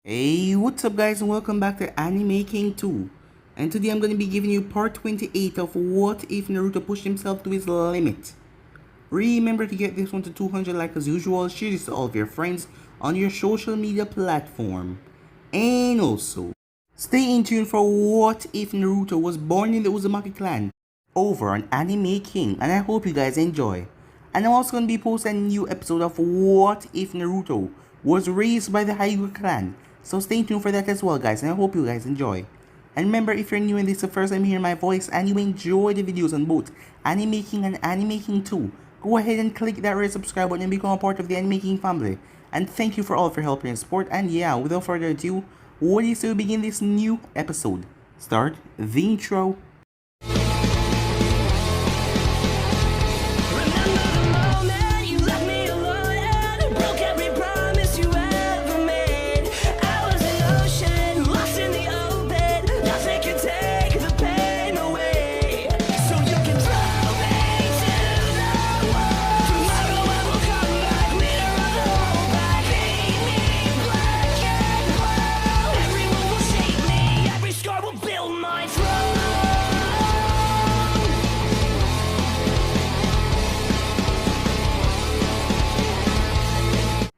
Hey, what's up guys and welcome back to Anime King 2. And today I'm going to be giving you part 28 of What If Naruto Pushed Himself to His Limit. Remember to get this one to 200 likes as usual, share this to all of your friends on your social media platform. And also, stay in tune for What If Naruto Was Born in the Uzumaki clan over on Anime King, and I hope you guys enjoy. And I'm also going to be posting a new episode of What If Naruto Was Raised by the Hyuga clan. So stay tuned for that as well guys, and I hope you guys enjoy. And remember, if you're new and this is the first time hearing my voice and you enjoy the videos on both Anime King and Anime King 2, go ahead and click that red subscribe button and become a part of the Anime King family. And thank you for all for help and support. And yeah, without further ado, what do you say we begin this new episode? Start the intro.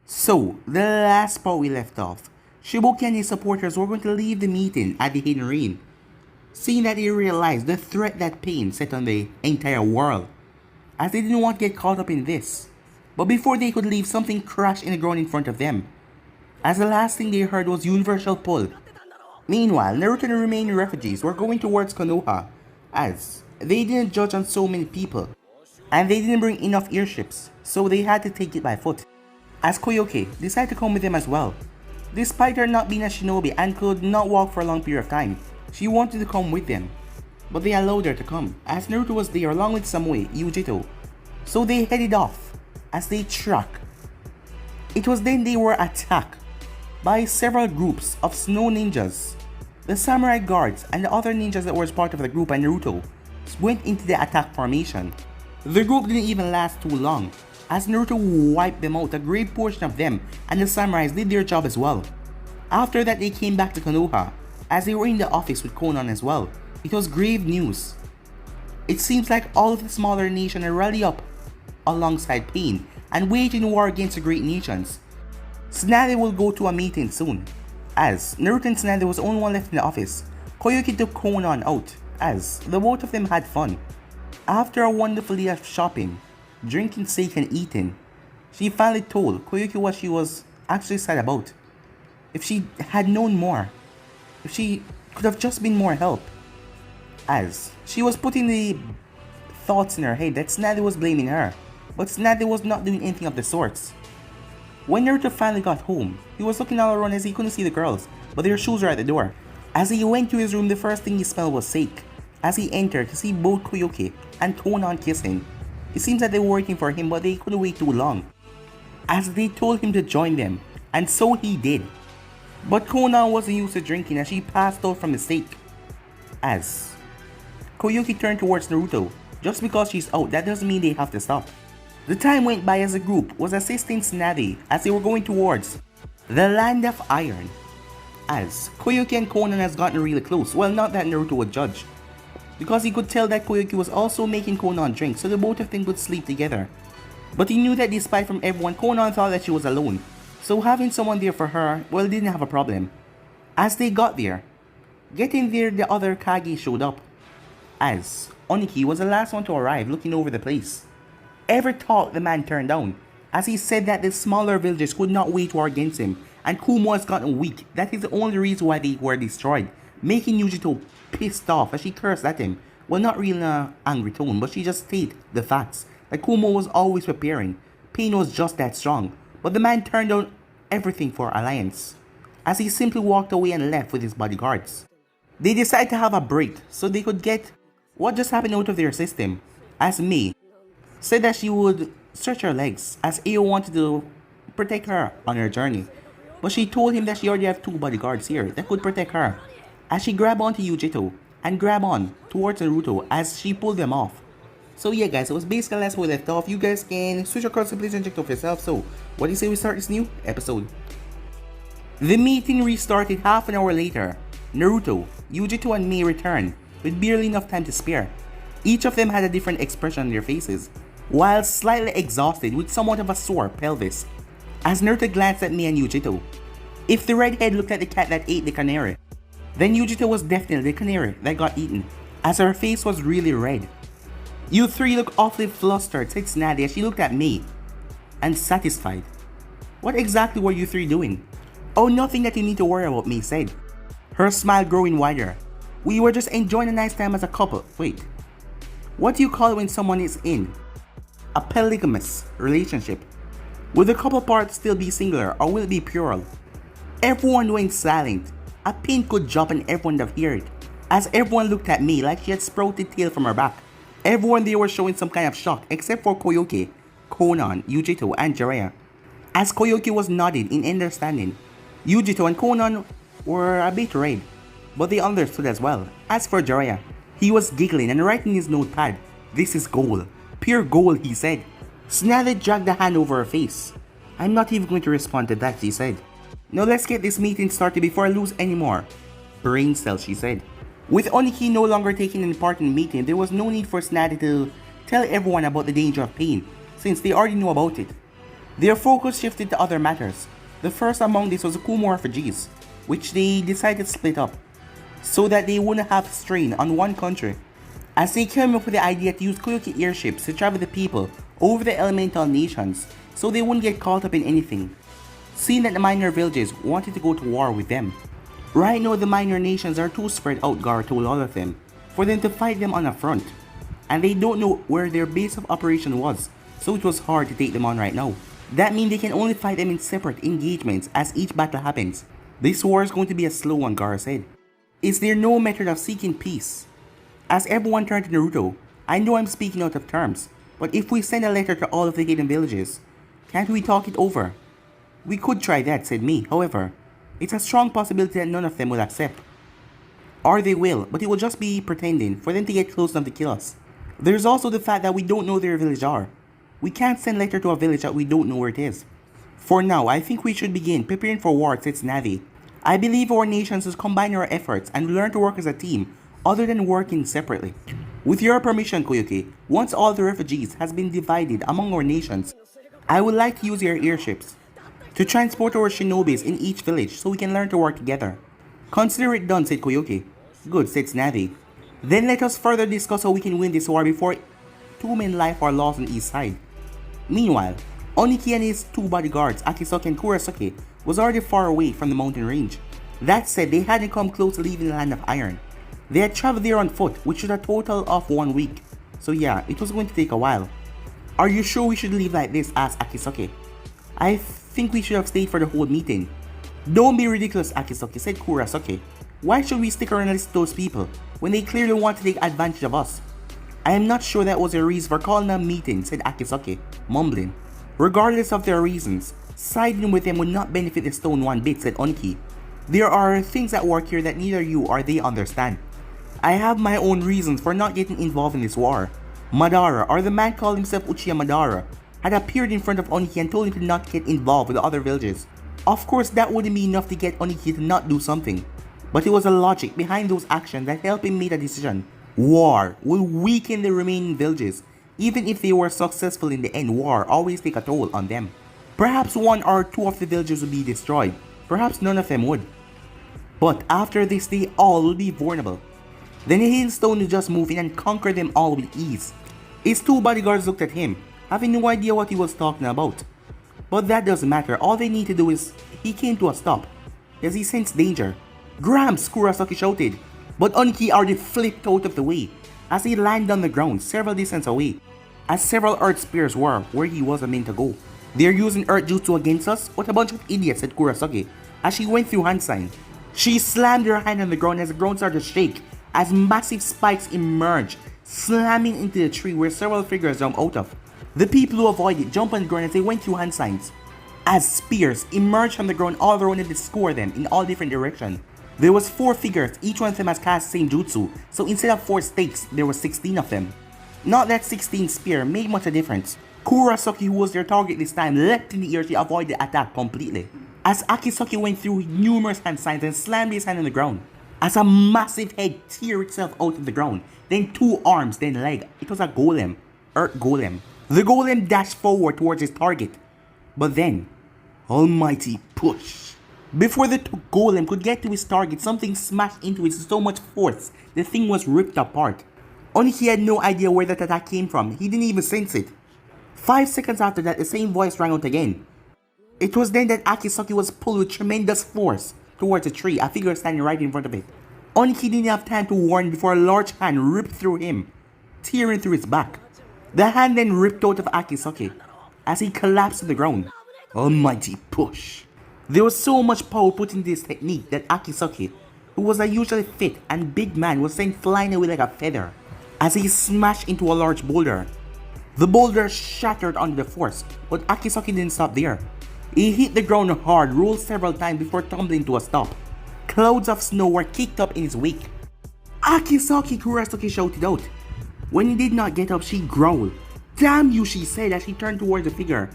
So, the last part we left off, Shibuki and his supporters were going to leave the meeting at the Hidden Rain, seeing that they realized the threat that Pain set on the entire world, as they didn't want to get caught up in this. But before they could leave, something crashed in the ground in front of them, as the last thing they heard was Universal Pull. Meanwhile, Naruto and the remaining refugees were going towards Konoha, as they didn't judge on so many people, and they didn't bring enough airships, so they had to take it by foot. As Koyoke decided to come with them as well. Despite her not being a shinobi and could not walk for a long period of time, she wanted to come with them, but they allowed her to come, as Naruto was there along with Samui, Yujito. So they headed off, as they track. It was then they were attacked by several groups of snow ninjas. The samurai guards and the other ninjas that were part of the group and Naruto went into the attack formation. The group didn't even last too long, as Naruto wiped them out. A great portion of them and the samurais did their job as well. After that, they came back to Konoha, as they were in the office with Konan as well. It was grave news. It seems like all of the smaller nations are rally up alongside Pain and waging war against the great nations. Tsunade will go to a meeting soon, as Naruto and Tsunade was the only one left in the office. Koyuki took Konan out, as the both of them had fun. After a wonderful day of shopping, drinking sake and eating, she finally told Koyuki what she was actually sad about. If she had known more, if she could have just been more help, as she was putting the thoughts in her head that Tsunade was blaming her, but Tsunade was not doing anything of the sorts. When Naruto finally got home, he was looking all around as he couldn't see the girls, but their shoes were at the door. As he went to his room, the first thing he smelled was sake, as he entered to see both Koyuki and Konan kissing. It seems that they were waiting for him, but they couldn't wait too long, as they told him to join them, and so he did. But Konan wasn't used to drinking, as she passed out from the sake. As Koyuki turned towards Naruto. Just because she's out, that doesn't mean they have to stop. The time went by as the group was assisting Tsunade as they were going towards the Land of Iron, as Koyuki and Konan has gotten really close. Well, not that Naruto would judge, because he could tell that Koyuki was also making Konan drink, so the both of them could sleep together. But he knew that despite from everyone, Konan thought that she was alone, so having someone there for her, well, didn't have a problem. As they got there, getting there, the other Kage showed up, as Oniki was the last one to arrive, looking over the place. Ever thought the man turned down, as he said that the smaller villagers could not wage war against him, and Kumo has gotten weak. That is the only reason why they were destroyed, making Yujito pissed off as she cursed at him. Well, not really in an angry tone, but she just stated the facts that Kumo was always preparing. Pain was just that strong, but the man turned down everything for alliance, as he simply walked away and left with his bodyguards. They decided to have a break so they could get what just happened out of their system, as Mei said that she would stretch her legs, as Ao wanted to protect her on her journey. But she told him that she already have 2 bodyguards here that could protect her, as she grabbed onto Yujito and grabbed on towards Naruto as she pulled them off. So yeah guys, it was basically that's where we left off. You guys can switch across the place and check it out for yourself. So what do you say we start this new episode? The meeting restarted half an hour later. Naruto, Yujito and Mei returned, with barely enough time to spare. Each of them had a different expression on their faces, while slightly exhausted with somewhat of a sore pelvis. As Naruto glanced at Mei and Yujito, if the redhead looked like the cat that ate the canary, then Yujito was definitely the canary that got eaten, as her face was really red. "You three look awfully flustered," said Snaddy as she looked at Mei, and satisfied. "What exactly were you three doing?" "Oh, nothing that you need to worry about," Mei said, her smile growing wider. "We were just enjoying a nice time as a couple." "Wait, what do you call it when someone is in a polygamous relationship? Will the couple part still be singular or will it be plural?" Everyone went silent. A pin could drop and everyone would have heard it, as everyone looked at me like she had sprouted tail from her back. Everyone there was showing some kind of shock except for Koyoke, Konan, Yujito, and Jiraiya. As Koyoke was nodding in understanding, Yujito and Konan were a bit red, but they understood as well. As for Jiraiya, he was giggling and writing his notepad. "This is gold. Pure gold," he said. Snarly dragged a hand over her face. "I'm not even going to respond to that," she said. "Now let's get this meeting started before I lose any more brain cells," she said. With Oniki no longer taking any part in the meeting, there was no need for Snaddy to tell everyone about the danger of pain, since they already knew about it. Their focus shifted to other matters. The first among these was the Kumo refugees, which they decided to split up, so that they wouldn't have strain on one country. As they came up with the idea to use Koyoke airships to travel the people over the elemental nations, so they wouldn't get caught up in anything, seeing that the minor villages wanted to go to war with them. Right now the minor nations are too spread out, Gar told all of them, for them to fight them on a front, and they don't know where their base of operation was, so it was hard to take them on right now. That means they can only fight them in separate engagements as each battle happens. "This war is going to be a slow one," Gar said. "Is there no method of seeking peace?" As everyone turned to Naruto, "I know I'm speaking out of terms, but if we send a letter to all of the hidden villages, can't we talk it over?" "We could try that," said Mei. "However, it's a strong possibility that none of them will accept. Or they will, but it will just be pretending for them to get close enough to kill us. There's also the fact that we don't know where their village are. We can't send letter to a village that we don't know where it is. For now, I think we should begin preparing for war," said Snavy. "I believe our nations should combine our efforts and learn to work as a team other than working separately. With your permission, Koyoke, once all the refugees has been divided among our nations, I would like to use your airships to transport our shinobis in each village so we can learn to work together." "Consider it done," said Koyoke. "Good," said Snavy. "Then let us further discuss how we can win this war before too many lives are lost on each side." Meanwhile, Oniki and his two bodyguards, Akisake and Kurasuke, was already far away from the mountain range. That said, they hadn't come close to leaving the Land of Iron. They had traveled there on foot, which was a total of 1 week. So yeah, it was going to take a while. "Are you sure we should leave like this?" asked Akisake. "I think we should have stayed for the whole meeting." "Don't be ridiculous, Akisake," said Kurasuke. "Why should we stick around and listen to those people when they clearly want to take advantage of us?" "I am not sure that was a reason for calling a meeting," said Akisake, mumbling. "Regardless of their reasons, siding with them would not benefit the stone one bit," said Onki. "There are things at work here that neither you or they understand. I have my own reasons for not getting involved in this war." Madara, or the man called himself Uchiha Madara, had appeared in front of Oniki and told him to not get involved with the other villages. Of course, that wouldn't be enough to get Oniki to not do something, but it was a logic behind those actions that helped him make a decision. War will weaken the remaining villages. Even if they were successful in the end, war always take a toll on them. Perhaps 1 or 2 of the villages would be destroyed, perhaps none of them would. But after this, they all will be vulnerable. Then the hailstone will just move in and conquer them all with ease. His two bodyguards looked at him, having no idea what he was talking about. But that doesn't matter, all they need to do is, he came to a stop, as he sensed danger. "Gramps!" Kurasuke shouted, but Oniki already flipped out of the way, as he landed on the ground several distance away, as several earth spears were where he wasn't meant to go. "They're using earth jutsu against us? What a bunch of idiots," said Kurasuke, as she went through hand sign. She slammed her hand on the ground as the ground started to shake, as massive spikes emerged, slamming into the tree where several figures jumped out of. The people who avoided jumped on the ground as they went through hand signs, as spears emerged from the ground all around them to score them in all different directions. There was 4 figures, each one of them has cast the same jutsu, so instead of 4 stakes, there were 16 of them. Not that 16 spear made much a difference. Kurasuke, who was their target this time, leapt in the air to avoid the attack completely. as Akisaki went through numerous hand signs and slammed his hand on the ground. As a massive head tear itself out of the ground, then 2 arms, then leg. It was a golem, Earth Golem. The golem dashed forward towards his target, but then, almighty push. Before the golem could get to his target, something smashed into it with so much force, the thing was ripped apart. Oniki had no idea where that attack came from, he didn't even sense it. 5 seconds after that, the same voice rang out again. It was then that Akisaki was pulled with tremendous force towards a tree, a figure standing right in front of it. Oniki didn't have time to warn before a large hand ripped through him, tearing through his back. The hand then ripped out of Akisaki as he collapsed to the ground. Almighty push. There was so much power put into this technique that Akisaki, who was a usually fit and big man, was sent flying away like a feather as he smashed into a large boulder. The boulder shattered under the force, but Akisaki didn't stop there. He hit the ground hard, rolled several times before tumbling to a stop. Clouds of snow were kicked up in his wake. Akisaki, Kurosaki shouted out. When he did not get up, she growled. Damn you, she said as she turned towards the figure.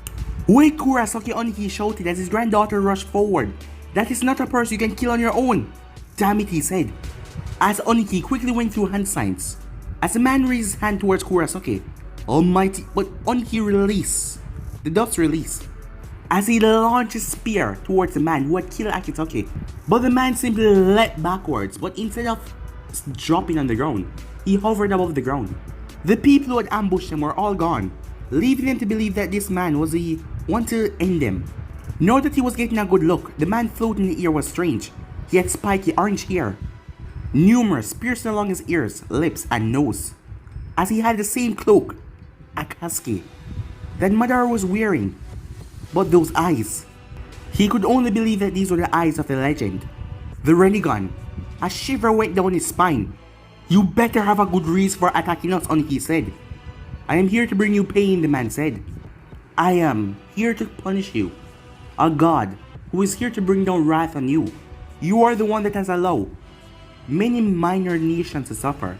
Wait, Kurosaki, Oniki shouted as his granddaughter rushed forward. That is not a person you can kill on your own. Damn it, he said, as Oniki quickly went through hand signs. As the man raised his hand towards Kurosaki, almighty, but Oniki released. The dots released as he launched his spear towards the man who had killed Akisaki. But the man simply leapt backwards, but instead of dropping on the ground, he hovered above the ground. The people who had ambushed him were all gone, leaving them to believe that this man was the one to end them. Now that he was getting a good look, the man floating in the air was strange. He had spiky orange hair, numerous piercing along his ears, lips, and nose, as he had the same cloak, Akatsuki, that Madara was wearing. But those eyes, he could only believe that these were the eyes of the legend, the Renegon. A shiver went down his spine. You better have a good reason for attacking us, Oniki said. I am here to bring you pain, the man said. I am here to punish you, a god who is here to bring down wrath on you. You are the one that has allowed many minor nations to suffer.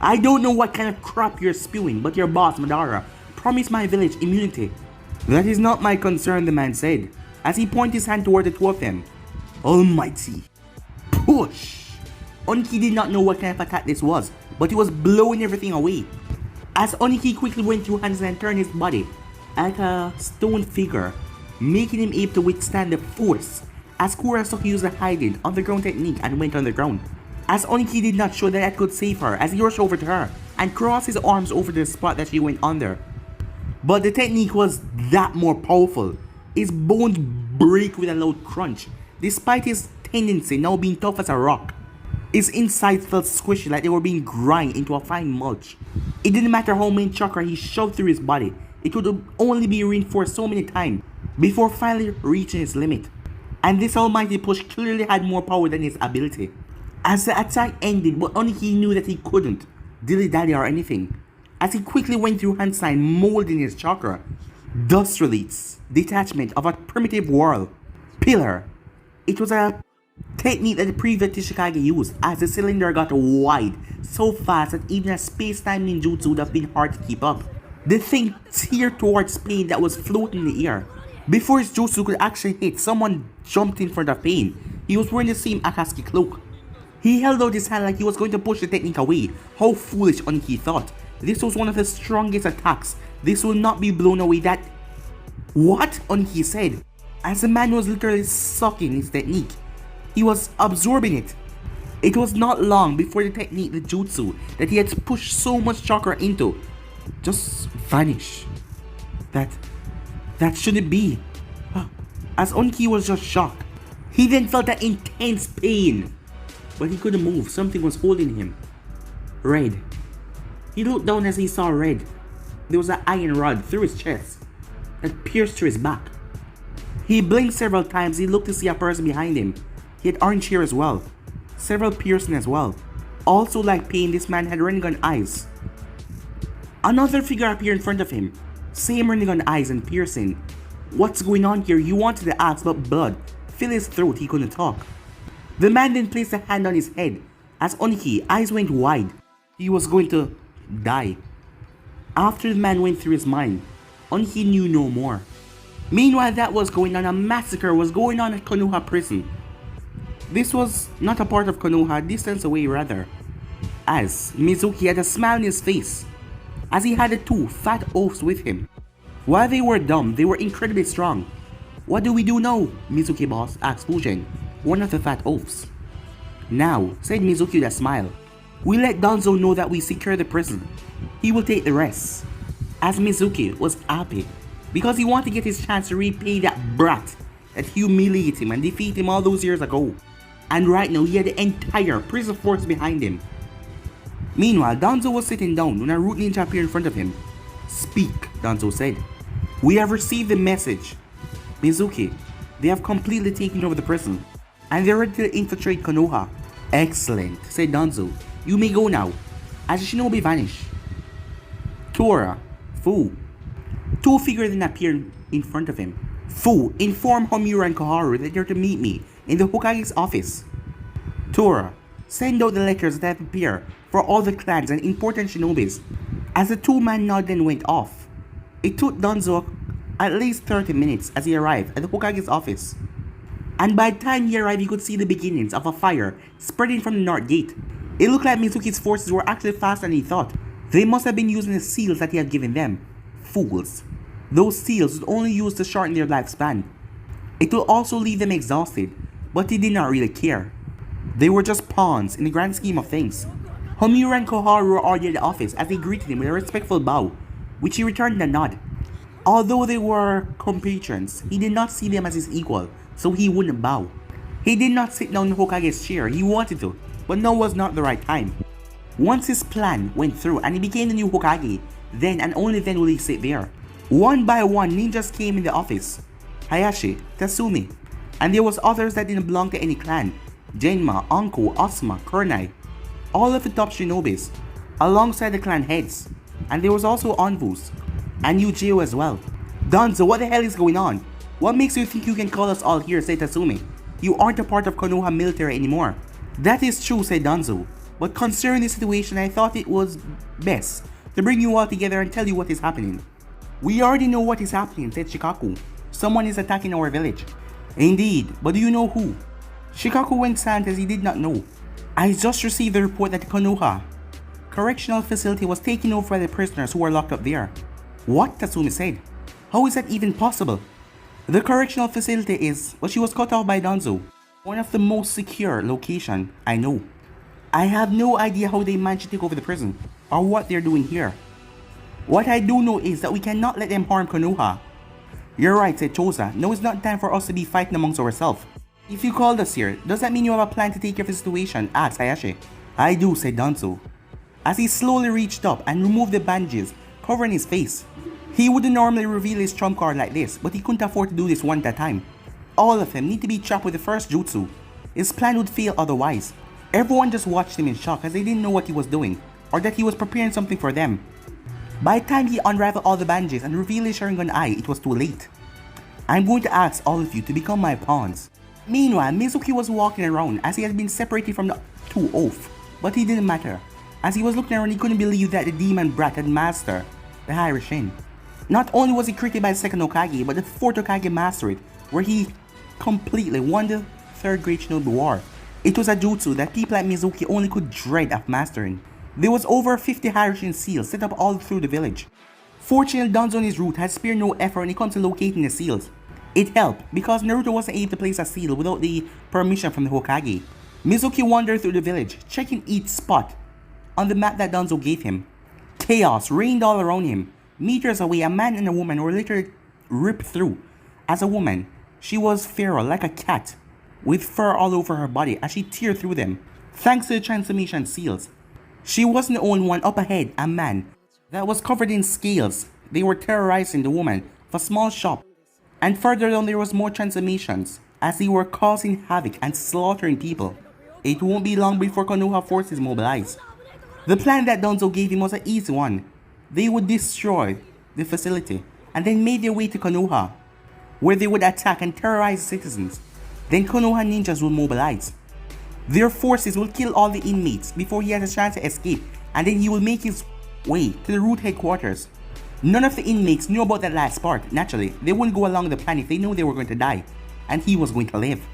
I don't know what kind of crap you're spewing, but your boss, Madara, promised my village immunity. That is not my concern, the man said, as he pointed his hand toward the 2 of them. Almighty push! Oniki did not know what kind of attack this was, but he was blowing everything away. As Oniki quickly went through hands and turned his body like a stone figure, making him able to withstand the force, as Kurosaki used a hiding underground technique and went underground. As Oniki did not show that could save her, as he rushed over to her and crossed his arms over the spot that she went under. But the technique was that more powerful. His bones break with a loud crunch, despite his tendency now being tough as a rock. His insides felt squishy like they were being ground into a fine mulch. It didn't matter how many chakra he shoved through his body, it would only be reinforced so many times before finally reaching its limit. And this almighty push clearly had more power than his ability. As the attack ended, but only he knew that he couldn't dilly-dally or anything, as he quickly went through hand sign molding his chakra. Dust release, detachment of a primitive world, pillar. It was a technique that the previous Tishikage used, as the cylinder got wide so fast that even a space-time ninjutsu would have been hard to keep up. The thing teared towards Pain that was floating in the air. Before his jutsu could actually hit, someone jumped in front of Pain. He was wearing the same Akatsuki cloak. He held out his hand like he was going to push the technique away. How foolish, Oniki thought. This was one of the strongest attacks. This will not be blown away. That... What? Oniki said, as the man was literally sucking his technique. He was absorbing it. It was not long before the technique, the jutsu, that he had pushed so much chakra into, just vanished. That shouldn't be. As Oniki was just shocked. He then felt that intense pain, but he couldn't move. Something was holding him. Red. He looked down as he saw red. There was an iron rod through his chest that pierced through his back. He blinked several times. He looked to see a person behind him. He had orange hair as well. Several piercing as well. Also like Pain, this man had Rinnegan eyes. Another figure appeared in front of him. Same Rinnegan eyes and piercing. What's going on here? He wanted to ask, but blood filled his throat. He couldn't talk. The man then placed a hand on his head. As Oniki, eyes went wide. He was going to die. After the man went through his mind, Oniki knew no more. Meanwhile that was going on, a massacre was going on at Konoha prison. This was not a part of Konoha, a distance away rather, as Mizuki had a smile on his face, as he had the two fat oafs with him. While they were dumb, they were incredibly strong. "What do we do now, Mizuki boss?" asked Fujin, one of the fat oafs. "Now," said Mizuki with a smile, "we let Danzo know that we secure the prison. He will take the rest." As Mizuki was happy, because he wanted to get his chance to repay that brat that humiliated him and defeated him all those years ago. And right now he had the entire prison force behind him. Meanwhile, Danzo was sitting down when a root ninja appeared in front of him. "Speak," Danzo said. "We have received the message. Mizuki, they have completely taken over the prison, and they're ready to infiltrate Konoha." "Excellent," said Danzo. "You may go now." As the shinobi vanished, Tora, Fu. Two figures then appeared in front of him. Fu informed Homura and Koharu that they're to meet me in the Hokage's office. Tora, send out the letters that have appeared for all the clans and important shinobis. As the two-man nod then went off, it took Danzo at least 30 minutes as he arrived at the Hokage's office. And by the time he arrived, he could see the beginnings of a fire spreading from the north gate. It looked like Mizuki's forces were actually faster than he thought. They must have been using the seals that he had given them. Fools. Those seals would only use to shorten their lifespan. It will also leave them exhausted, but he did not really care. They were just pawns in the grand scheme of things. Homura and Koharu were already at the office as they greeted him with a respectful bow, which he returned a nod. Although they were compatriots, he did not see them as his equal, so he wouldn't bow. He did not sit down in Hokage's chair. He wanted to, but now was not the right time. Once his plan went through and he became the new Hokage, then and only then will he sit there. One by one, ninjas came in the office. Hayashi, Tatsumi, and there was others that didn't belong to any clan. Genma, Anko, Asuma, Kurnai, all of the top shinobis, alongside the clan heads. And there was also Anvus, and Yujiro as well. "Danzo, what the hell is going on? What makes you think you can call us all here?" said Tatsumi. "You aren't a part of Konoha military anymore." "That is true," said Danzo, "but considering the situation, I thought it was best to bring you all together and tell you what is happening." "We already know what is happening," said Shikaku. "Someone is attacking our village." "Indeed, but do you know who?" Shikaku went silent as he did not know. "I just received the report that the Konoha correctional facility was taken over by the prisoners who were locked up there." "What?" Tatsumi said. "How is that even possible?" "The correctional facility is, well, she was cut off by Danzo. One of the most secure location I know. I have no idea how they managed to take over the prison, or what they're doing here. What I do know is that we cannot let them harm Konoha." "You're right," said Choza. "Now is not time for us to be fighting amongst ourselves." "If you called us here, does that mean you have a plan to take care of the situation?" asked Hayashi. "I do," said Danzo, as he slowly reached up and removed the bandages covering his face. He wouldn't normally reveal his trump card like this, but he couldn't afford to do this one at a time. All of them need to be trapped with the first jutsu. His plan would fail otherwise. Everyone just watched him in shock as they didn't know what he was doing, or that he was preparing something for them. By the time he unraveled all the bandages and revealed his Sharingan eye, it was too late. "I'm going to ask all of you to become my pawns." Meanwhile, Mizuki was walking around as he had been separated from the two oath, but it didn't matter. As he was looking around, he couldn't believe that the demon brat had mastered the Hairishin. Not only was he created by the second Hokage, but the fourth Hokage mastered it, where he completely won the third Great Shinobi War. It was a jutsu that people like Mizuki only could dread of mastering. There was over 50 Hairishin seals set up all through the village. Fortunately, Danzo on his route had spared no effort when it comes to locating the seals. It helped because Naruto wasn't able to place a seal without the permission from the Hokage. Mizuki wandered through the village, checking each spot on the map that Danzo gave him. Chaos reigned all around him. Meters away, a man and a woman were literally ripped through. As a woman, she was feral like a cat, with fur all over her body as she teared through them, thanks to the transformation seals. She wasn't the only one. Up ahead, a man that was covered in scales. They were terrorizing the woman of a small shop. And further down there was more transformations, as they were causing havoc and slaughtering people. It won't be long before Konoha forces mobilized. The plan that Danzo gave him was an easy one. They would destroy the facility and then make their way to Konoha, where they would attack and terrorize citizens. Then Konoha ninjas will mobilize. Their forces will kill all the inmates before he has a chance to escape, and then he will make his way to the root headquarters. None of the inmates knew about that last part. Naturally, they wouldn't go along the plan if they knew they were going to die, and he was going to live.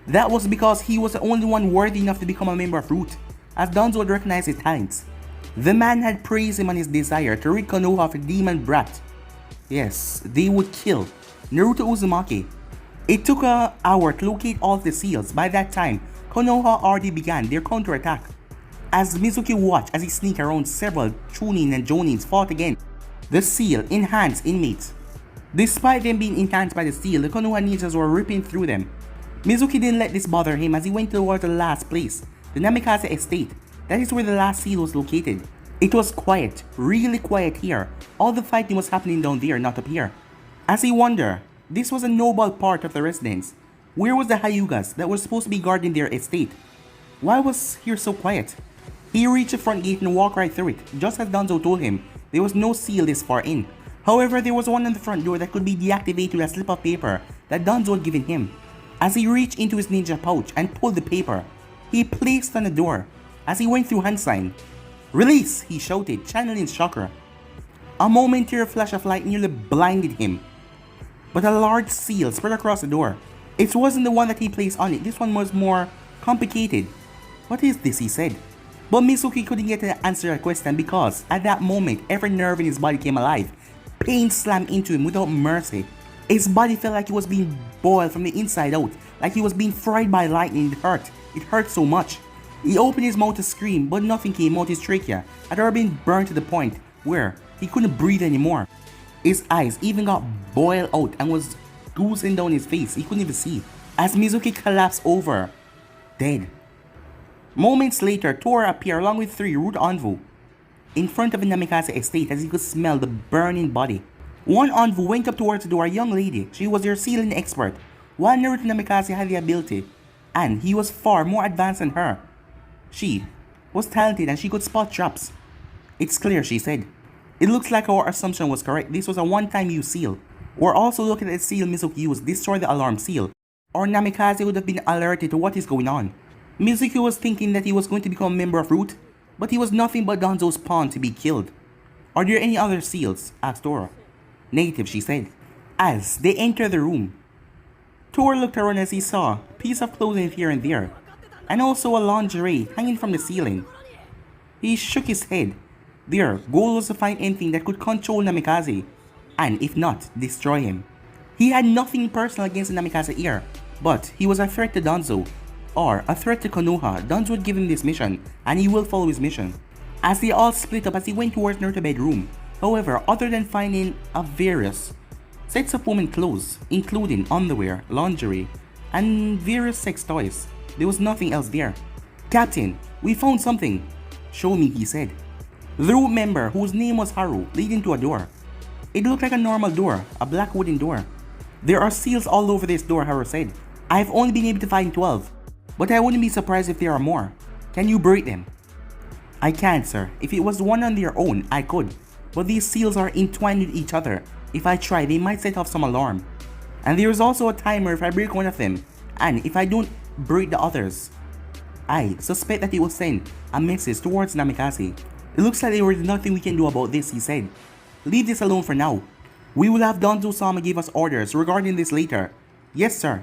That was because he was the only one worthy enough to become a member of Root, as Danzo would recognize his talents. The man had praised him on his desire to rid Konoha of a demon brat. Yes, they would kill Naruto Uzumaki. It took an hour to locate all the seals. By that time, Konoha already began their counterattack. As Mizuki watched as he sneaked around, several Chunin and Jonins fought again. The seal enhanced inmates. Despite them being enhanced by the seal, the Konoha ninjas were ripping through them. Mizuki didn't let this bother him as he went towards the last place, the Namikaze estate. That is where the last seal was located. It was quiet, really quiet here. All the fighting was happening down there, not up here. As he wondered, this was a noble part of the residence. Where was the Hyugas that were supposed to be guarding their estate? Why was here so quiet? He reached the front gate and walked right through it. Just as Danzo told him, there was no seal this far in. However, there was one on the front door that could be deactivated with a slip of paper that Danzo had given him. As he reached into his ninja pouch and pulled the paper, he placed on the door. As he went through hand sign, "Release!" he shouted, channeling chakra. A momentary flash of light nearly blinded him, but a large seal spread across the door. It wasn't the one that he placed on it. This one was more complicated. "What is this?" he said. But Mizuki couldn't get to answer that question because at that moment every nerve in his body came alive. Pain slammed into him without mercy. His body felt like it was being boiled from the inside out, like he was being fried by lightning. It hurt so much. He opened his mouth to scream, but nothing came out. His trachea had already been burned to the point where he couldn't breathe anymore. His eyes even got boiled out and was oozing down his face. He couldn't even see. As Mizuki collapsed over, dead. Moments later, Tora appeared along with 3 Root Anvu in front of the Namikaze estate as he could smell the burning body. One Anvu went up towards the door, a young lady. She was their sealing expert, while Naruto Namikaze had the ability, and he was far more advanced than her. She was talented and she could spot traps. "It's clear," she said. "It looks like our assumption was correct. This was a one-time use seal. We're also looking at the seal Mizuki used, destroy the alarm seal, or Namikaze would have been alerted to what is going on." Mizuki was thinking that he was going to become a member of Root, but he was nothing but Danzo's pawn to be killed. "Are there any other seals?" asked Tora. "Negative," she said. As they entered the room, Tora looked around as he saw a piece of clothing here and there, and also a lingerie hanging from the ceiling. He shook his head. Their goal was to find anything that could control Namikaze, and if not, destroy him. He had nothing personal against the Namikaze here, but he was a threat to Danzo, or a threat to Konoha. Danzo would give him this mission, and he will follow his mission. As they all split up as he went towards Naruto's bedroom. However, other than finding a various sets of women clothes, including underwear, lingerie, and various sex toys, there was nothing else there. "Captain, we found something." "Show me," he said. The Root member, whose name was Haru, leading to a door. It looked like a normal door, a black wooden door. "There are seals all over this door," Haru said. "I've only been able to find 12, but I wouldn't be surprised if there are more. Can you break them?" "I can't, sir. If it was one on their own, I could. But these seals are entwined with each other. If I try, they might set off some alarm. And there is also a timer if I break one of them, and if I don't break the others. I suspect that it will send a message towards Namikaze. It looks like there is nothing we can do about this," he said. "Leave this alone for now. We will have Danzo-sama give us orders regarding this later." "Yes, sir."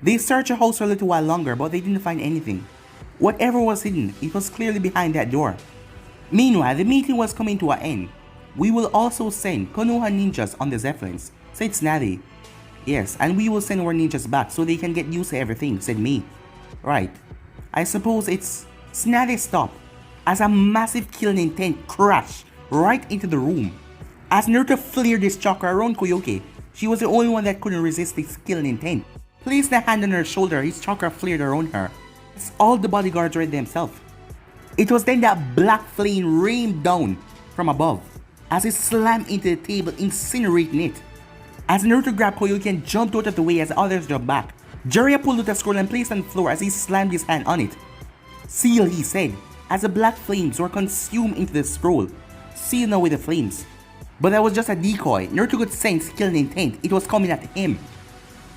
They searched the house for a little while longer, but they didn't find anything. Whatever was hidden, it was clearly behind that door. Meanwhile, the meeting was coming to an end. "We will also send Konoha ninjas on the Zeppelins," said Snazzy. "Yes, and we will send our ninjas back so they can get used to everything," said me. "Right. I suppose it's..." Snazzy stopped as a massive killing intent crashed right into the room. As Naruto flared his chakra around Koyoke, she was the only one that couldn't resist this killing intent. Placed a hand on her shoulder, his chakra flared around her. As all the bodyguards read themselves. It was then that black flame rained down from above as it slammed into the table, incinerating it. As Naruto grabbed Koyoke and jumped out of the way as the others jumped back, Jiraiya pulled out a scroll and placed it on the floor as he slammed his hand on it. "Seal," he said, as the black flames were consumed into the scroll. "Seal now with the flames." But that was just a decoy. Naruto could sense killing intent. It was coming at him.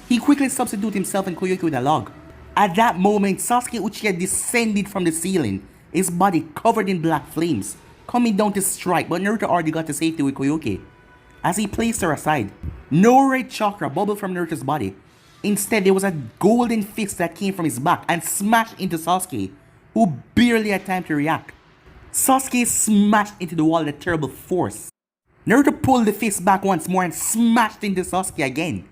He quickly substituted himself and Koyoke with a log. At that moment, Sasuke Uchiha descended from the ceiling, his body covered in black flames, coming down to strike, but Naruto already got to safety with Koyoke. as he placed her aside. No red chakra bubbled from Naruto's body. Instead, there was a golden fist that came from his back and smashed into Sasuke, who barely had time to react. Sasuke smashed into the wall with a terrible force. Naruto pulled the fist back once more and smashed into Sasuke again.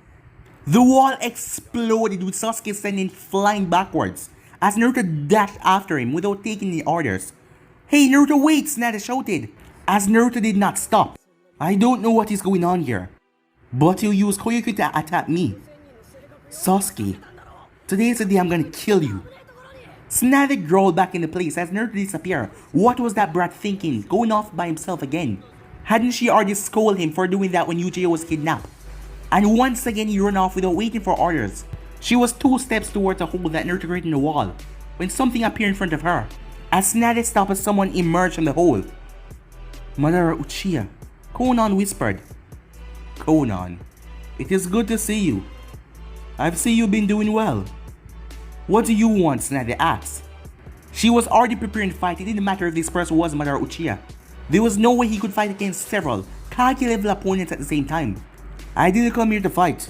The wall exploded with Sasuke sending flying backwards as Naruto dashed after him without taking any orders. "Hey Naruto, wait!" Tsunade shouted, as Naruto did not stop. "I don't know what is going on here, but you use Koyuki to attack me. Sasuke, today is the day I'm gonna kill you." Tsunade growled back into place as Naruto disappeared. What was that brat thinking, going off by himself again? Hadn't she already scolded him for doing that when Uchiha was kidnapped? And once again he ran off without waiting for orders. She was 2 steps towards a hole that Naruto created in the wall when something appeared in front of her. As Tsunade stopped as someone emerged from the hole. "Madara Uchiha," Konan whispered. "Konan, it is good to see you. I've seen you've been doing well. What do you want?" Tsunade asked. She was already preparing to fight. It didn't matter if this person was Madara Uchiha. There was no way he could fight against several Kage level opponents at the same time. "I didn't come here to fight.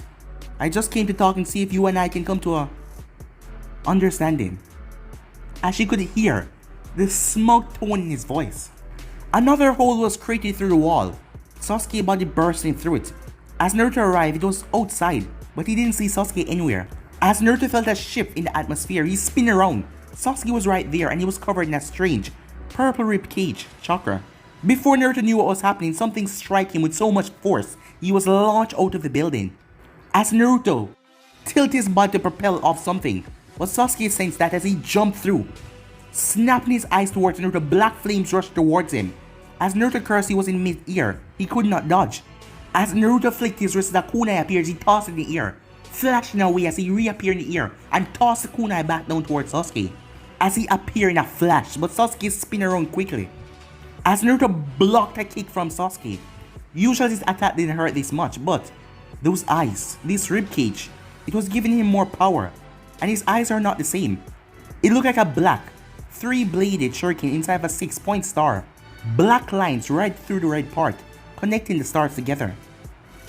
I just came to talk and see if you and I can come to a understanding." As she could hear the smug tone in his voice. Another hole was created through the wall. Sasuke's body bursting through it. As Naruto arrived, it was outside, but he didn't see Sasuke anywhere. As Naruto felt a shift in the atmosphere, he spun around. Sasuke was right there and he was covered in a strange purple ribcage chakra. Before Naruto knew what was happening, something struck him with so much force, he was launched out of the building. As Naruto tilted his body to propel off something, but Sasuke sensed that as he jumped through. Snapping his eyes towards Naruto, black flames rushed towards him. As Naruto cursed, he was in mid-air. He could not dodge. As Naruto flicked his wrist, the kunai appeared. He tossed it in the air, flashing away as he reappeared in the air and tossed the kunai back down towards Sasuke. As he appeared in a flash, but Sasuke spun around quickly. As Naruto blocked a kick from Sasuke. Usually his attack didn't hurt this much, but those eyes, this ribcage, it was giving him more power. And his eyes are not the same. It looked like a black, 3-bladed shuriken inside of a 6-point star. Black lines right through the red part, connecting the stars together.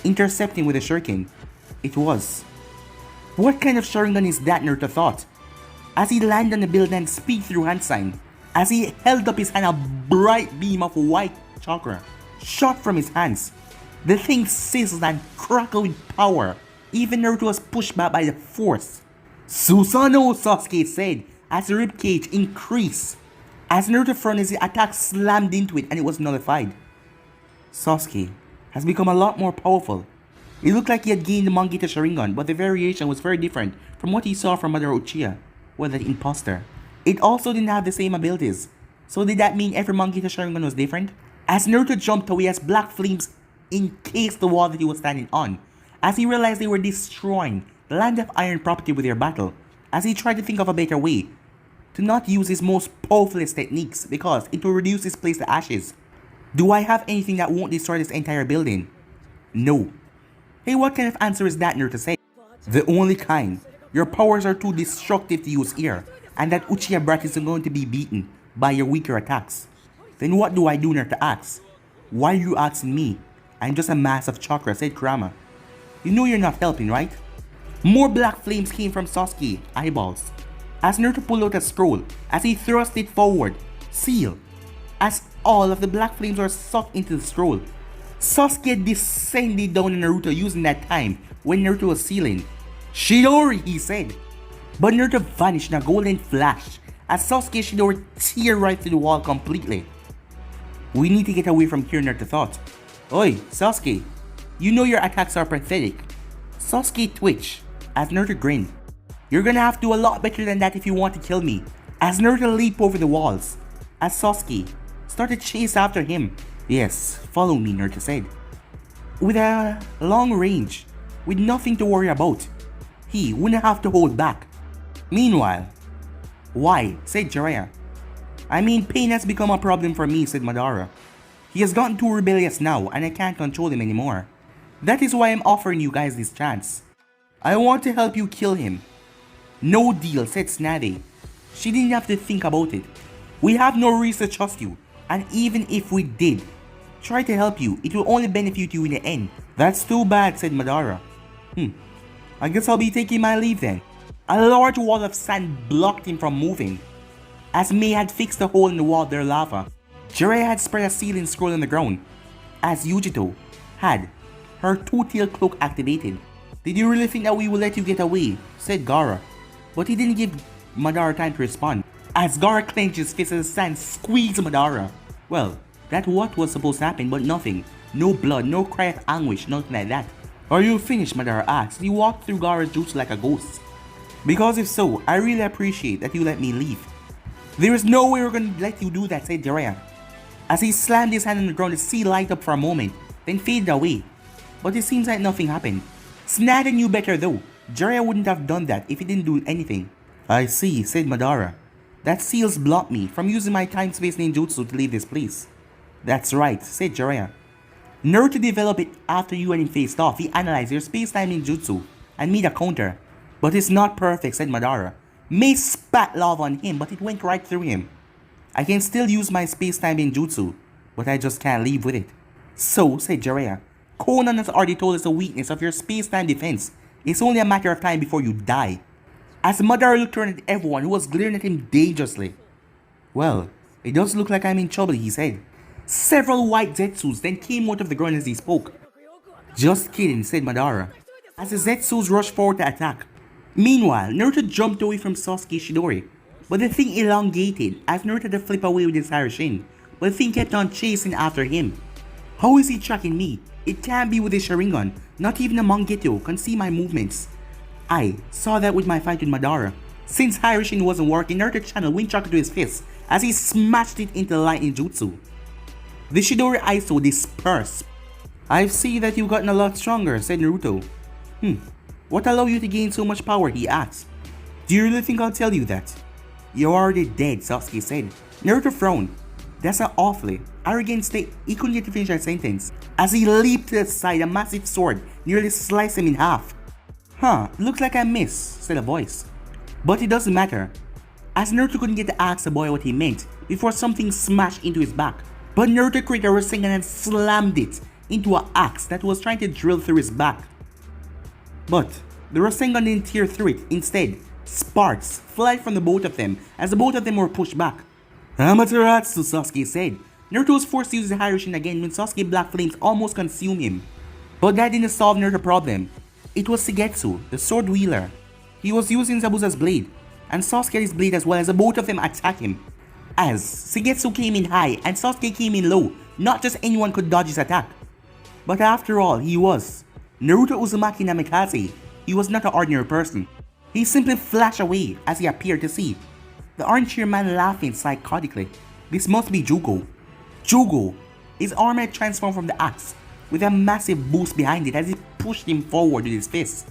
Intercepting with the shuriken. It was. What kind of Sharingan is that, Naruto thought, as he landed on the building and speed through hand sign. As he held up his hand, a bright beam of white chakra shot from his hands. The thing sizzled and crackled with power. Even Naruto was pushed back by the force. "Susanoo," Sasuke said as the ribcage increased. As Naruto frowned, his attack slammed into it and it was nullified. Sasuke has become a lot more powerful. It looked like he had gained the Mangekyo Sharingan, but the variation was very different from what he saw from Madara Uchiha, or the imposter. It also didn't have the same abilities. So did that mean every Mangekyo Sharingan was different? As Naruto jumped away, as black flames encased the wall that he was standing on, as he realized they were destroying the Land of Iron property with their battle, as he tried to think of a better way to not use his most powerful techniques because it will reduce this place to ashes. Do I have anything that won't destroy this entire building? No. Hey, what kind of answer is that, Naruto said? The only kind. Your powers are too destructive to use here, and that Uchiha brat isn't going to be beaten by your weaker attacks. Then what do I do, Naruto asked? Why are you asking me? I'm just a mass of chakra, said Kurama. You know you're not helping, right? More black flames came from Sasuke's eyeballs. As Naruto pulled out a scroll, as he thrust it forward, seal. As all of the black flames were sucked into the scroll, Sasuke descended down on Naruto using that time when Naruto was sealing. Shidori, he said. But Naruto vanished in a golden flash as Sasuke Shidori tear right through the wall completely. We need to get away from here, Naruto thought. Oi, Sasuke, you know your attacks are pathetic. Sasuke twitched as Naruto grinned. You're gonna have to do a lot better than that if you want to kill me. As Naruto leaped over the walls, as Sasuke started to chase after him. Yes, follow me, Naruto said. With a long range, with nothing to worry about, he wouldn't have to hold back. Meanwhile, why, said Jiraiya. I mean, pain has become a problem for me, said Madara. He has gotten too rebellious now and I can't control him anymore. That is why I'm offering you guys this chance. I want to help you kill him. No deal, said Tsunade. She didn't have to think about it. We have no reason to trust you, and even if we did, Try to help you, it will only benefit you in the end. That's too bad, said Madara. I guess I'll be taking my leave then. A large wall of sand blocked him from moving. As Mei had fixed a hole in the wall of their lava, Jiraiya had spread a sealing scroll on the ground. As Yujito had her two-tailed cloak activated. Did you really think that we will let you get away? Said Gaara. But he didn't give Madara time to respond. As Gaara clenched his fist as the sand squeezed Madara. Well, that's what was supposed to happen, but nothing. No blood, no cry of anguish, nothing like that. Are you finished? Madara asked. He walked through Gaara's jutsu like a ghost. Because if so, I really appreciate that you let me leave. There is no way we're gonna let you do that, said Jiraiya. As he slammed his hand on the ground, the sea lighted up for a moment, then faded away. But it seems like nothing happened. Tsunade knew better though. Jiraiya wouldn't have done that if he didn't do anything. I see, said Madara. That seals blocked me from using my time-space ninjutsu to leave this place. That's right, said Jiraiya. Naruto developed it after you and him faced off. He analyzed your space-time ninjutsu and made a counter. But it's not perfect, said Madara. Mei spat lava on him, but it went right through him. I can still use my space-time ninjutsu, but I just can't leave with it. So, said Jiraiya, Konan has already told us the weakness of your space-time defense. It's only a matter of time before you die. As Madara looked around at everyone who was glaring at him dangerously. Well, it does look like I'm in trouble, he said. Several white Zetsus then came out of the ground as he spoke. Just kidding, said Madara, as the Zetsus rushed forward to attack. Meanwhile, Naruto jumped away from Sasuke Shidori, but the thing elongated as Naruto had to flip away with his Harashin, but the thing kept on chasing after him. How is he tracking me? It can't be with his Sharingan, not even a Mangeto can see my movements. I saw that with my fight with Madara. Since Harashin wasn't working, Naruto channeled Wind Chakra to his fist as he smashed it into the lightning jutsu. The Shidori Iso dispersed. I see that you've gotten a lot stronger, said Naruto. What allowed you to gain so much power, he asked. Do you really think I'll tell you that? You're already dead, Sasuke said. Naruto frowned. That's an awfully arrogant state. He couldn't get to finish that sentence. As he leaped to the side, a massive sword nearly sliced him in half. Looks like I missed, said a voice. But it doesn't matter, as Naruto couldn't get to ask the boy what he meant before something smashed into his back. But Naruto created a Rasengan and slammed it into an axe that was trying to drill through his back. But the Rasengan didn't tear through it. Instead, sparks fly from the both of them as the both of them were pushed back. Amaterasu, Sasuke said. Naruto was forced to use the Harashin again when Sasuke Black Flames almost consumed him. But that didn't solve Naruto's problem. It was Shigetsu, the sword wielder. He was using Zabuza's blade, and Sasuke had his blade as well as the both of them attacked him. As Shigetsu came in high and Sasuke came in low, not just anyone could dodge his attack. But after all, he was Naruto Uzumaki Namikaze. He was not an ordinary person. He simply flashed away as he appeared to see the orange-haired man laughing psychotically. This must be Jugo. Jugo! His arm had transformed from the axe, with a massive boost behind it as he pushed him forward with his fist.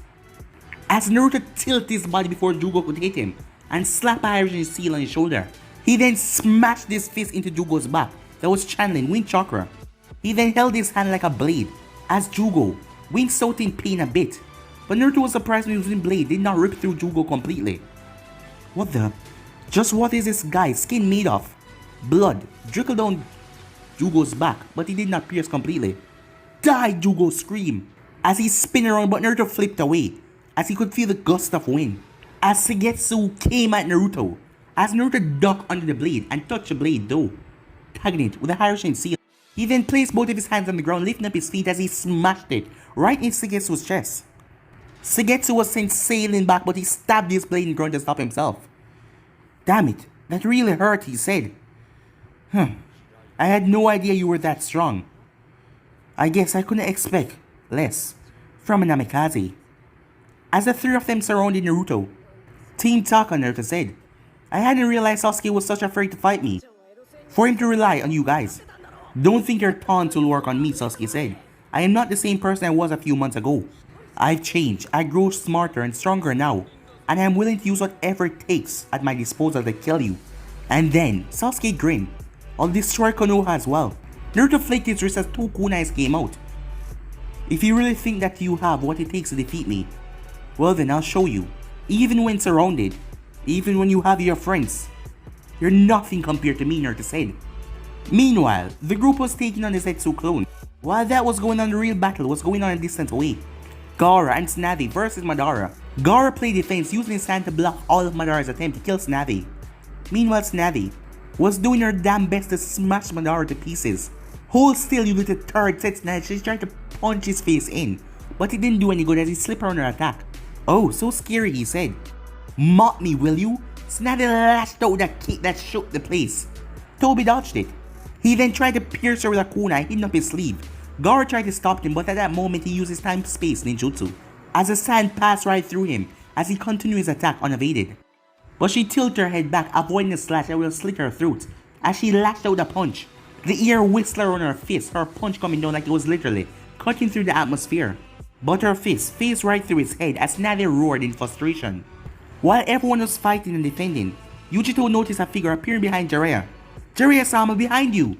As Naruto tilted his body before Jugo could hit him and slap a Harashin seal on his shoulder, he then smashed his fist into Jugo's back that was channeling Wind Chakra. He then held his hand like a blade as Jugo winced out in pain a bit, but Naruto was surprised when his blade did not rip through Jugo completely. What the? Just what is this guy's skin made of? Blood trickled down Jugo's back, but he did not pierce completely. Die! Jugo screamed as he spun around, but Naruto flipped away as he could feel the gust of wind. As Shigetsu came at Naruto, as Naruto ducked under the blade and touched the blade though, tagging it with a Harashin seal. He then placed both of his hands on the ground, lifting up his feet as he smashed it right in Shigetsu's chest. Shigetsu was sent sailing back, but he stabbed his blade in the ground to stop himself. Damn it, that really hurt, he said. I had no idea you were that strong. I guess I couldn't expect less from a Namikaze. As the three of them surrounded Naruto, Team Taka, Naruto said, I hadn't realized Sasuke was such afraid to fight me. For him to rely on you guys. Don't think your taunts will work on me, Sasuke said. I am not the same person I was a few months ago. I've changed, I grow smarter and stronger now, and I am willing to use whatever it takes at my disposal to kill you. And then, Sasuke grinned, I'll destroy Konoha as well. Naruto flicked his wrist as two kunais came out. If you really think that you have what it takes to defeat me, well then I'll show you. Even when surrounded, even when you have your friends, you're nothing compared to me, Naruto said. Meanwhile, the group was taking on the Zetsu clone. While that was going on, the real battle was going on a distance away. Gaara and Tsunade versus Madara. Gaara played defense using his hand to block all of Madara's attempt to kill Tsunade. Meanwhile, Tsunade was doing her damn best to smash Madara to pieces. Hold still, you little third, said Tsunade. She tried to punch his face in, but it didn't do any good as he slipped around her attack. Oh, so scary, he said. Mock me, will you? Tsunade lashed out with a kick that shook the place. Toby dodged it. He then tried to pierce her with a kunai hidden up his sleeve. Gaara tried to stop him, but at that moment he used his time-space ninjutsu, as the sand passed right through him as he continued his attack unevaded. But she tilted her head back, avoiding the slash that will slit her throat, as she lashed out a punch. The air whistler on her fist, her punch coming down like it was literally cutting through the atmosphere. But her fist phased right through his head as Nade roared in frustration. While everyone was fighting and defending, Yujito noticed a figure appearing behind Jiraiya. Jiraiya-sama, behind you!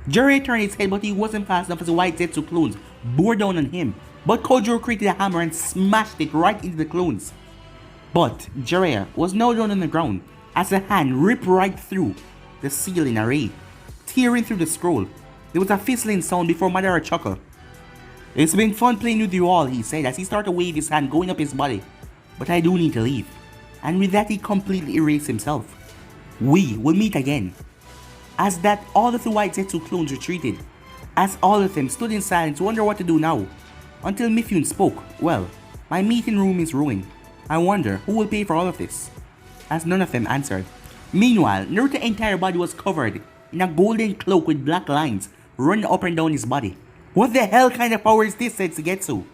Jiraiya turned his head, but he wasn't fast enough as the white Zetsu clones bore down on him. But Kojiro created a hammer and smashed it right into the clones. But Jiraiya was now down on the ground as the hand ripped right through the ceiling array, tearing through the scroll. There was a fizzling sound before Madara chuckled. It's been fun playing with you all, he said as he started to wave his hand going up his body. But I do need to leave. And with that he completely erased himself. We will meet again. As that, all of the white Zetsu clones retreated, as all of them stood in silence, wonder what to do now. Until Mifune spoke. Well, my meeting room is ruined. I wonder who will pay for all of this. As none of them answered. Meanwhile, Naruto's entire body was covered in a golden cloak with black lines running up and down his body. What the hell kind of power is this, said Suigetsu.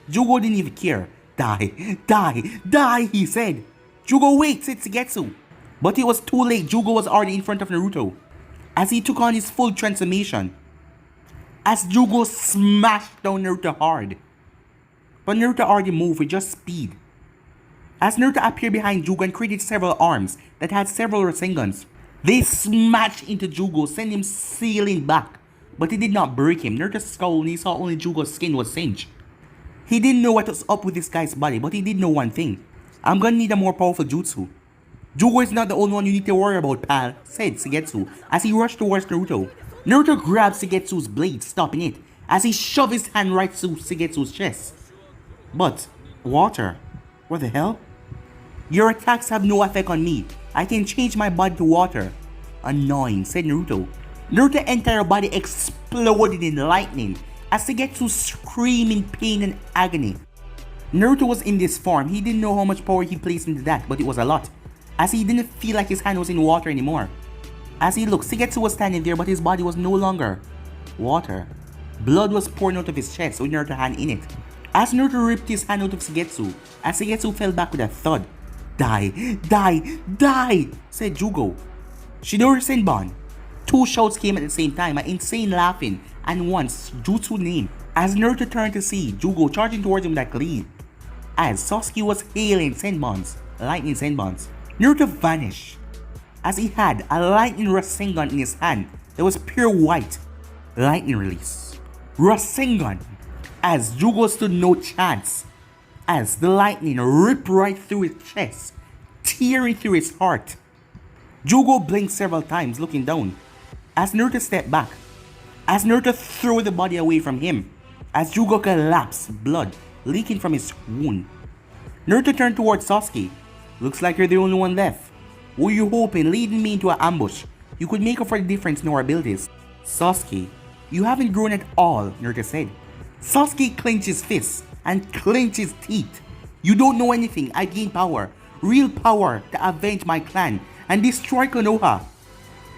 Jugo didn't even care. Die, die, die, he said. Jugo, wait, said Suigetsu. But it was too late. Jugo was already in front of Naruto as he took on his full transformation, as Jugo smashed down Naruto hard. But Naruto already moved with just speed. As Naruto appeared behind Jugo and created several arms that had several Rasengans, they smashed into Jugo, sending him sailing back. But it did not break him. Naruto scowled when he saw only Jugo's skin was singed. He didn't know what was up with this guy's body, but he did know one thing. I'm gonna need a more powerful jutsu. Jugo is not the only one you need to worry about, pal, said Suigetsu as he rushed towards Naruto. Naruto grabbed Suigetsu's blade, stopping it, as he shoved his hand right through Suigetsu's chest. But, water? What the hell? Your attacks have no effect on me. I can change my body to water. Annoying, said Naruto. Naruto's entire body exploded in lightning as Suigetsu screamed in pain and agony. Naruto was in this form. He didn't know how much power he placed into that, but it was a lot, as he didn't feel like his hand was in water anymore. As he looked, Suigetsu was standing there, but his body was no longer water. Blood was pouring out of his chest with Naruto's hand in it. As Naruto ripped his hand out of Suigetsu, as Suigetsu fell back with a thud. Die, die, die, said Jugo. Shidori Senbon. Two shouts came at the same time, an insane laughing, and once Jutsu name. As Naruto turned to see Jugo charging towards him with a glee, as Sasuke was hailing Senbons, lightning Senbons. Naruto vanished, as he had a lightning Rasengan in his hand that was pure white. Lightning release. Rasengan. As Jugo stood no chance, as the lightning ripped right through his chest, tearing through his heart. Jugo blinked several times looking down, as Naruto stepped back, as Naruto threw the body away from him, as Jugo collapsed, blood leaking from his wound. Naruto turned towards Sasuke. Looks like you're the only one left. Were you hoping, leading me into an ambush, you could make up for the difference in our abilities? Sasuke, you haven't grown at all, Naruto said. Sasuke clenched his fists and clenched his teeth. You don't know anything. I gained power, real power, to avenge my clan and destroy Konoha.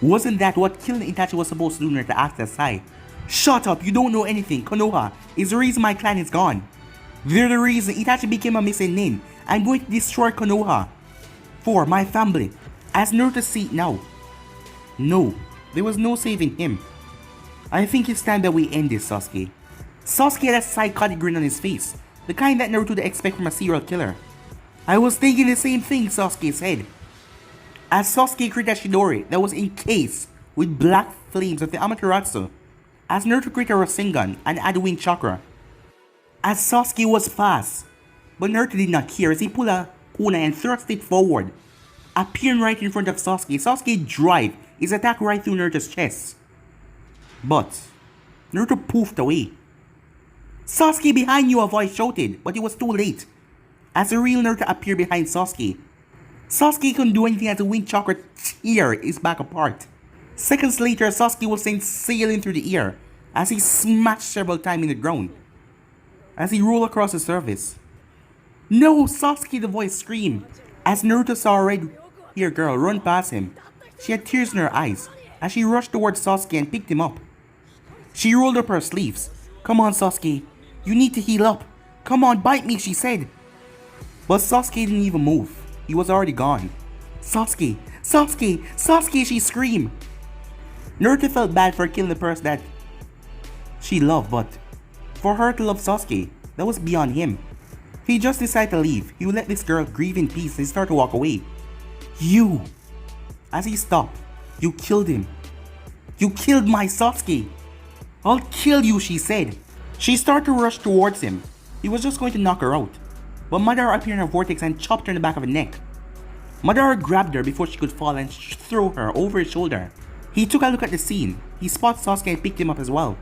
Wasn't that what killing Itachi was supposed to do, Naruto asked aside. Shut up, you don't know anything. Konoha is the reason my clan is gone. They're the reason Itachi became a missing nin. I'm going to destroy Konoha for my family. As Naruto see it now. No, there was no saving him. I think it's time that we end this, Sasuke. Sasuke had a psychotic grin on his face, the kind that Naruto would expect from a serial killer. I was thinking the same thing, Sasuke said. As Sasuke created a Chidori that was encased with black flames of the Amaterasu. As Naruto created a Rasengan and added Wind Chakra. As Sasuke was fast, but Naruto did not care as he pulled a kunai and thrust it forward, appearing right in front of Sasuke. Sasuke drive his attack right through Naruto's chest. But Naruto poofed away. Sasuke behind you, a voice shouted, but it was too late. As the real Naruto appeared behind Sasuke, Sasuke couldn't do anything as the wind chakra tear his back apart. Seconds later, Sasuke was sent sailing through the air as he smashed several times in the ground. As he rolled across the surface. No, Sasuke, the voice screamed. As Naruto saw a red-haired girl run past him, she had tears in her eyes as she rushed towards Sasuke and picked him up. She rolled up her sleeves. Come on, Sasuke. You need to heal up. Come on, bite me, she said. But Sasuke didn't even move. He was already gone. Sasuke, Sasuke, Sasuke, she screamed. Naruto felt bad for killing the person that she loved, but for her to love Sasuke, that was beyond him. He just decided to leave. He would let this girl grieve in peace and start to walk away. You! As he stopped, you killed him. You killed my Sasuke. I'll kill you, she said. She started to rush towards him. He was just going to knock her out. But Madara appeared in a vortex and chopped her in the back of the neck. Madara grabbed her before she could fall and threw her over his shoulder. He took a look at the scene. He spotted Sasuke and picked him up as well.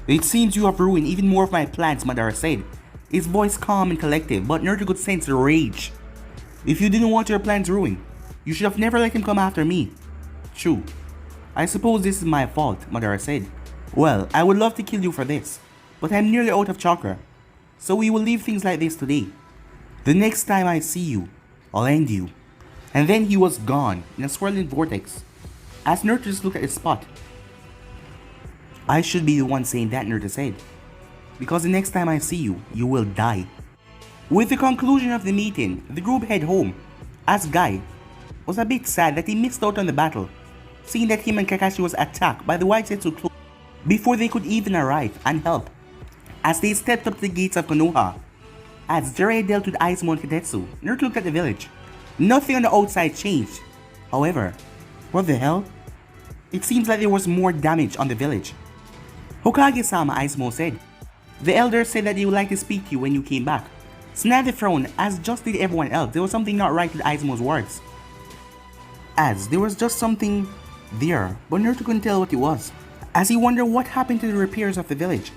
It seems you have ruined even more of my plans, Madara said. His voice calm and collective, but Naruto could sense the rage. If you didn't want your plans ruined, you should have never let him come after me. True. I suppose this is my fault, Madara said. Well, I would love to kill you for this, but I'm nearly out of chakra. So we will leave things like this today. The next time I see you, I'll end you. And then he was gone in a swirling vortex. As Naruto just looked at the spot. I should be the one saying that, Naruto said. Because the next time I see you, you will die. With the conclusion of the meeting, the group head home. As Guy was a bit sad that he missed out on the battle, seeing that him and Kakashi was attacked by the White Zetsu clone before they could even arrive and help. As they stepped up to the gates of Konoha, as Jiraiya dealt with Aizumo and Katetsu, Naruto looked at the village. Nothing on the outside changed. However, what the hell? It seems like there was more damage on the village. Hokage-sama, Aizumo said. The elders said that they would like to speak to you when you came back. Tsunade frowned, as just did everyone else. There was something not right with Aizumo's words. As there was just something there, but Naruto couldn't tell what it was. As he wondered what happened to the repairs of the village.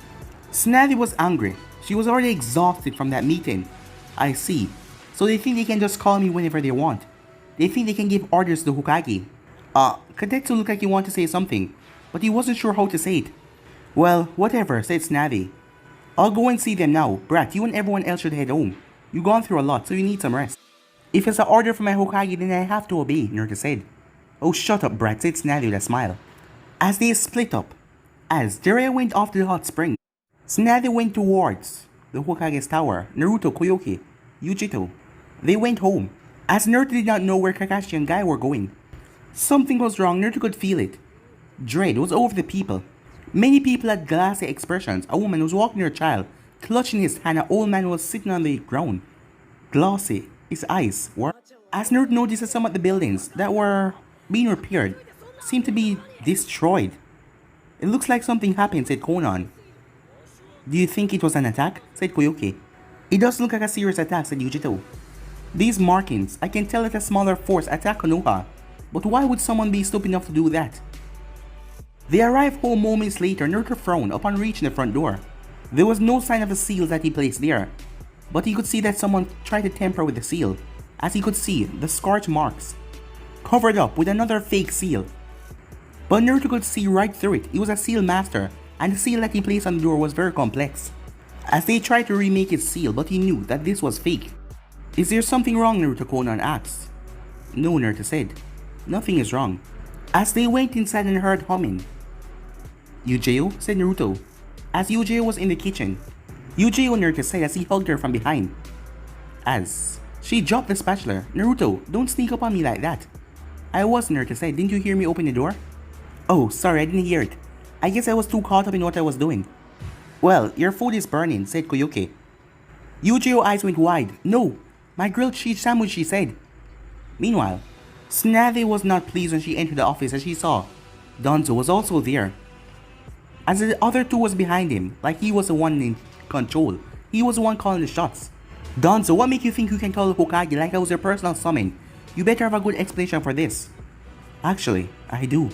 Tsunade was angry. She was already exhausted from that meeting. I see. So they think they can just call me whenever they want. They think they can give orders to Hokage. Katetsu looked like he wanted to say something, but he wasn't sure how to say it. Well, whatever, said Tsunade. I'll go and see them now. Brat, you and everyone else should head home. You've gone through a lot, so you need some rest. If it's an order from my Hokage, then I have to obey, Naruto said. Oh, shut up, Brat, said Tsunade with a smile. As they split up, as Jiraiya went off to the hot spring, Tsunade went towards the Hokage's tower. Naruto, Koyoki, Yujito. They went home, as Naruto did not know where Kakashi and Guy were going. Something was wrong, Naruto could feel it. Dread was over the people. Many people had glassy expressions. A woman was walking her child, clutching his hand. An old man was sitting on the ground. Glossy, his eyes were. As Naruto noticed that some of the buildings that were being repaired seemed to be destroyed. It looks like something happened, said Konan. Do you think it was an attack? Said Koyoki. It does look like a serious attack, said Yujito. These markings, I can tell that a smaller force attacked Konoha, but why would someone be stupid enough to do that? They arrived home moments later. Naruto frowned upon reaching the front door. There was no sign of the seals that he placed there, but he could see that someone tried to tamper with the seal, as he could see the scorch marks, covered up with another fake seal. But Naruto could see right through it. It was a seal master, and the seal that he placed on the door was very complex. As they tried to remake its seal, but he knew that this was fake. Is there something wrong, Naruto? Konan asked. No, Naruto said. Nothing is wrong. As they went inside and heard humming. Yujiro, said Naruto. As Yujiro was in the kitchen. Yujiro, Naruto said as he hugged her from behind. As she dropped the spatula. Naruto, don't sneak up on me like that. I was, Naruto said. Didn't you hear me open the door? Oh, sorry, I didn't hear it. I guess I was too caught up in what I was doing. Well, your food is burning, said Koyoki. Yujiro's eyes went wide. No, my grilled cheese sandwich, she said. Meanwhile, Tsunade was not pleased when she entered the office as she saw Danzo was also there. As the other two was behind him, like he was the one in control. He was the one calling the shots. Danzo, what make you think you can call Hokage like I was your personal summon? You better have a good explanation for this. Actually, I do.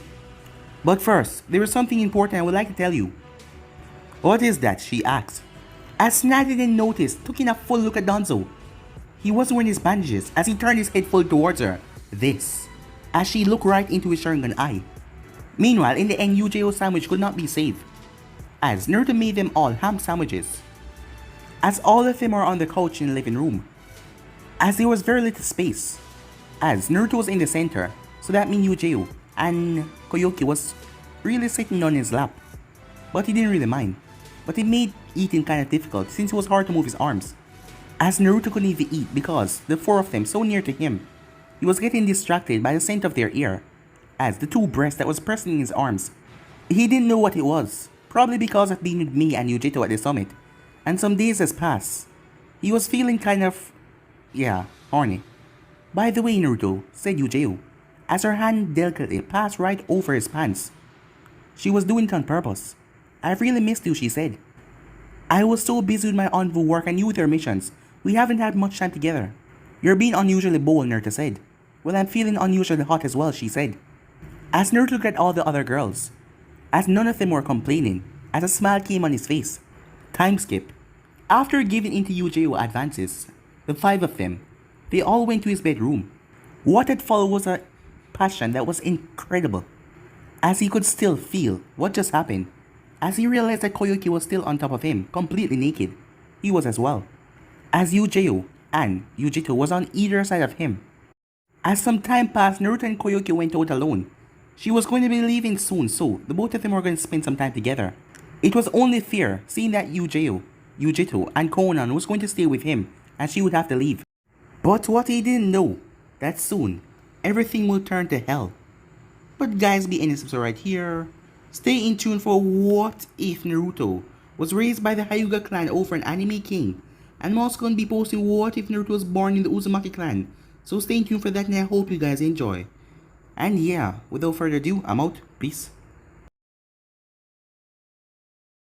But first, there is something important I would like to tell you. What is that? She asked. As Natty didn't notice, taking a full look at Donzo. He wasn't wearing his bandages as he turned his head full towards her. This, as she looked right into his Sharingan eye. Meanwhile, in the end, UJO sandwich could not be saved, as Naruto made them all ham sandwiches. As all of them are on the couch in the living room, as there was very little space, as Naruto was in the center, so that means UJO and Koyuki was really sitting on his lap. But he didn't really mind, but it made eating kind of difficult since it was hard to move his arms. As Naruto couldn't even eat because the four of them so near to him, he was getting distracted by the scent of their ear, as the two breasts that was pressing in his arms. He didn't know what it was, probably because of being with me and Yujito at the summit, and some days has passed. He was feeling kind of, horny. By the way, Naruto, said Yujiro, as her hand delicately passed right over his pants. She was doing it on purpose. I've really missed you, she said. I was so busy with my envoy work and you with your missions. We haven't had much time together. You're being unusually bold, Naruto said. Well, I'm feeling unusually hot as well, she said. As Naruto looked at all the other girls, as none of them were complaining, as a smile came on his face. Time skip. After giving in to Yujiro advances, the five of them, they all went to his bedroom. What had followed was a passion that was incredible, as he could still feel what just happened. As he realized that Koyuki was still on top of him, completely naked, he was as well. As Yujiro and Yujito was on either side of him. As some time passed, Naruto and Koyuki went out alone. She was going to be leaving soon, so the both of them were going to spend some time together. It was only fair, seeing that Yujito, and Konan was going to stay with him, and she would have to leave. But what he didn't know, that soon, everything will turn to hell. But guys, be any subscribe right here. Stay in tune for what if Naruto was raised by the Hyuga clan over an anime king. And I'm also going to be posting what if Naruto was born in the Uzumaki clan. So stay in tune for that and I hope you guys enjoy. And yeah, without further ado, I'm out. Peace.